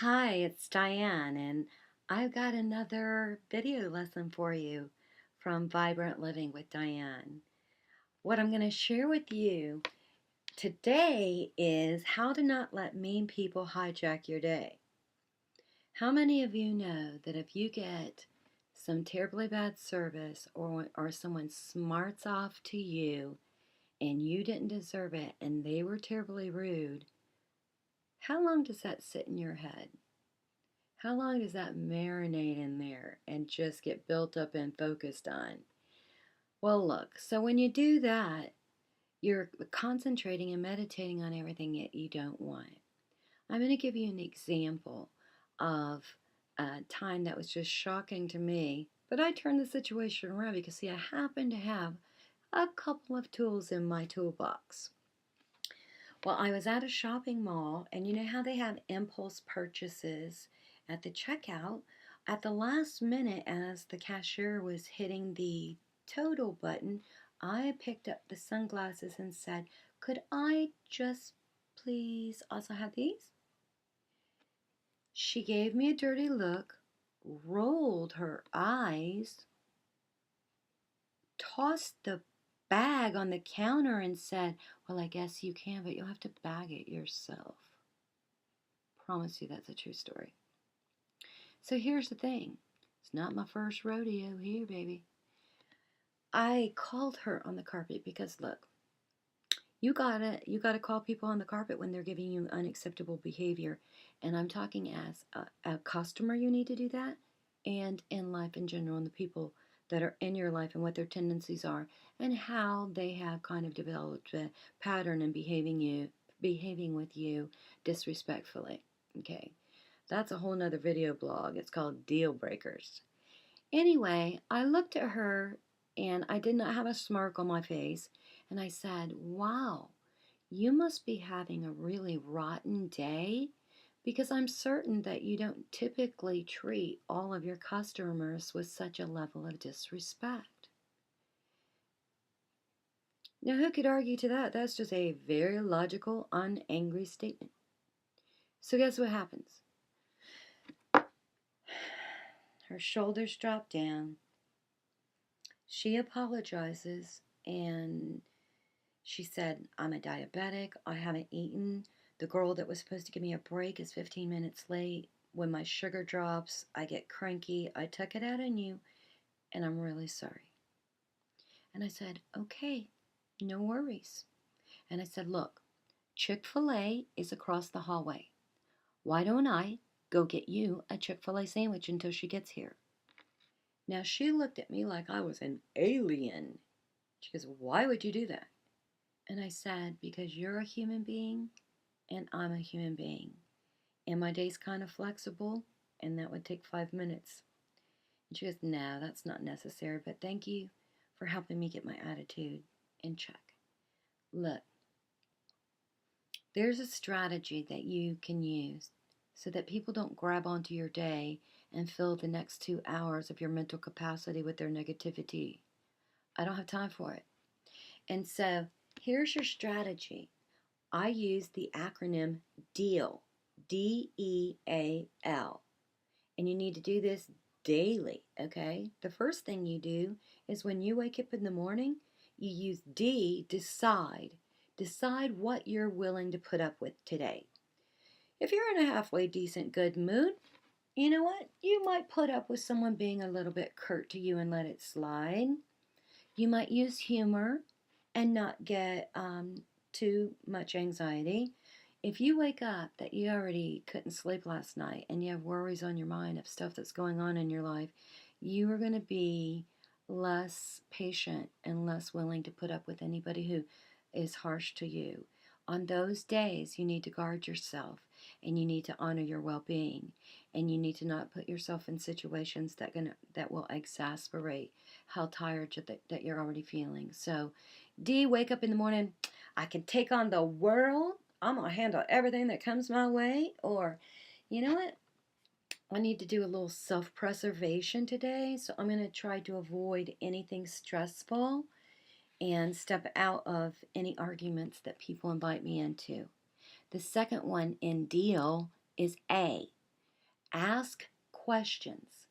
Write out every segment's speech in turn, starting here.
Hi, it's Diane, and I've got another video lesson for you from Vibrant Living with Diane. What I'm going to share with you today is how to not let mean people hijack your day. How many of you know that if you get some terribly bad service or someone smarts off to you and you didn't deserve it and they were terribly rude, how long does that sit in your head? How long does that marinate in there and just get built up and focused on? Well, look, so when you do that, you're concentrating and meditating on everything that you don't want. I'm going to give you an example of a time that was just shocking to me, but I turned the situation around because, see, I happen to have a couple of tools in my toolbox. Well, I was at a shopping mall, and you know how they have impulse purchases at the checkout? At the last minute, as the cashier was hitting the total button, I picked up the sunglasses and said, "Could I just please also have these?" She gave me a dirty look, rolled her eyes, tossed the bag on the counter, and said, "Well, I guess you can, but you'll have to bag it yourself." Promise you that's a true story. So here's the thing. It's not my first rodeo here, baby. I called her on the carpet because look, you gotta call people on the carpet when they're giving you unacceptable behavior. And I'm talking as a customer, you need to do that, and in life in general, and the people that are in your life and what their tendencies are and how they have kind of developed a pattern in behaving with you disrespectfully. Okay. That's a whole nother video blog. It's called Deal Breakers. Anyway, I looked at her and I did not have a smirk on my face. And I said, "Wow, you must be having a really rotten day because I'm certain that you don't typically treat all of your customers with such a level of disrespect." Now, who could argue to that? That's just a very logical, unangry statement. So, guess what happens? Her shoulders drop down. She apologizes and she said, "I'm a diabetic. I haven't eaten. The girl that was supposed to give me a break is 15 minutes late. When my sugar drops, I get cranky. I took it out on you, and I'm really sorry." And I said, "Okay, no worries." And I said, "Look, Chick-fil-A is across the hallway. Why don't I go get you a Chick-fil-A sandwich until she gets here?" Now, she looked at me like I was an alien. She goes, "Why would you do that?" And I said, "Because you're a human being and I'm a human being. And my day's kind of flexible, and that would take 5 minutes." And she goes, "No, that's not necessary, but thank you for helping me get my attitude in check." Look, there's a strategy that you can use so that people don't grab onto your day and fill the next 2 hours of your mental capacity with their negativity. I don't have time for it. And so here's your strategy. I use the acronym DEAL, DEAL. And you need to do this daily, okay? The first thing you do is when you wake up in the morning, you use D, decide. Decide what you're willing to put up with today. If you're in a halfway decent good mood, you know what? You might put up with someone being a little bit curt to you and let it slide. You might use humor and not get too much anxiety. If you wake up that you already couldn't sleep last night and you have worries on your mind of stuff that's going on in your life, you are going to be less patient and less willing to put up with anybody who is harsh to you. On those days, you need to guard yourself and you need to honor your well-being, and you need to not put yourself in situations that will exasperate how tired that you're already feeling. So, D, wake up in the morning. I can take on the world. I'm going to handle everything that comes my way. Or, you know what? I need to do a little self-preservation today. So I'm going to try to avoid anything stressful and step out of any arguments that people invite me into. The second one in deal is A. Ask questions.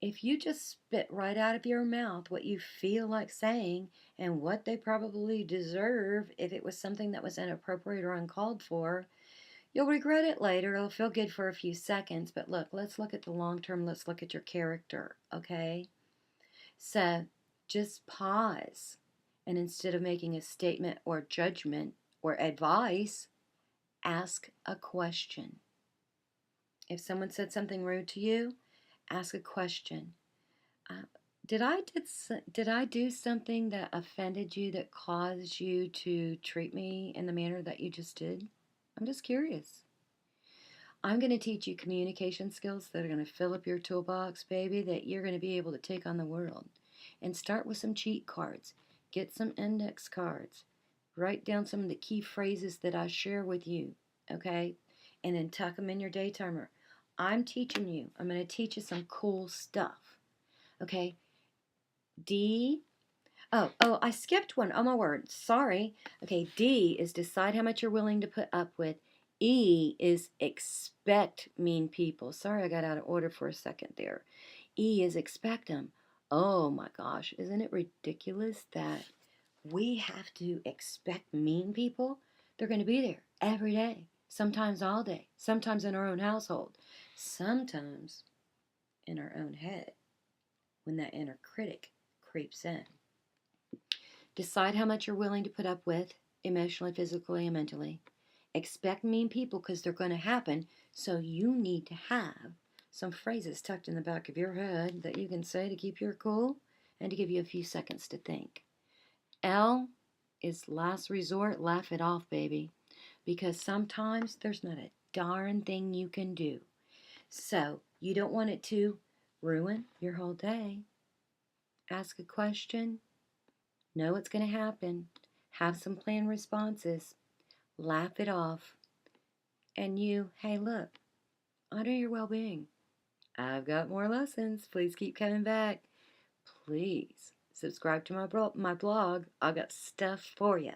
If you just spit right out of your mouth what you feel like saying and what they probably deserve if it was something that was inappropriate or uncalled for, you'll regret it later. It'll feel good for a few seconds, but look, let's look at the long term. Let's look at your character, okay? So just pause. And instead of making a statement or judgment or advice, ask a question. If someone said something rude to you, ask a question. Uh, did I do something that offended you that caused you to treat me in the manner that you just did? I'm just curious. I'm going to teach you communication skills that are going to fill up your toolbox, baby, that you're going to be able to take on the world. And start with some cheat cards. Get some index cards. Write down some of the key phrases that I share with you, okay? And then tuck them in your day timer. I'm teaching you. I'm going to teach you some cool stuff, okay? D. Oh, I skipped one. Oh, my word. Sorry. Okay, D is decide how much you're willing to put up with. E is expect mean people. Sorry, I got out of order for a second there. E is expect them. Oh my gosh, isn't it ridiculous that we have to expect mean people? They're going to be there every day, sometimes all day, sometimes in our own household, sometimes in our own head when that inner critic creeps in. Decide how much you're willing to put up with, emotionally, physically, and mentally. Expect mean people because they're going to happen, so you need to have some phrases tucked in the back of your head that you can say to keep your cool and to give you a few seconds to think. L is last resort, laugh it off, baby, because sometimes there's not a darn thing you can do. So you don't want it to ruin your whole day. Ask a question. Know what's going to happen. Have some planned responses. Laugh it off. And you, hey, look, honor your well-being. I've got more lessons. Please keep coming back. Please subscribe to my blog. I got stuff for you.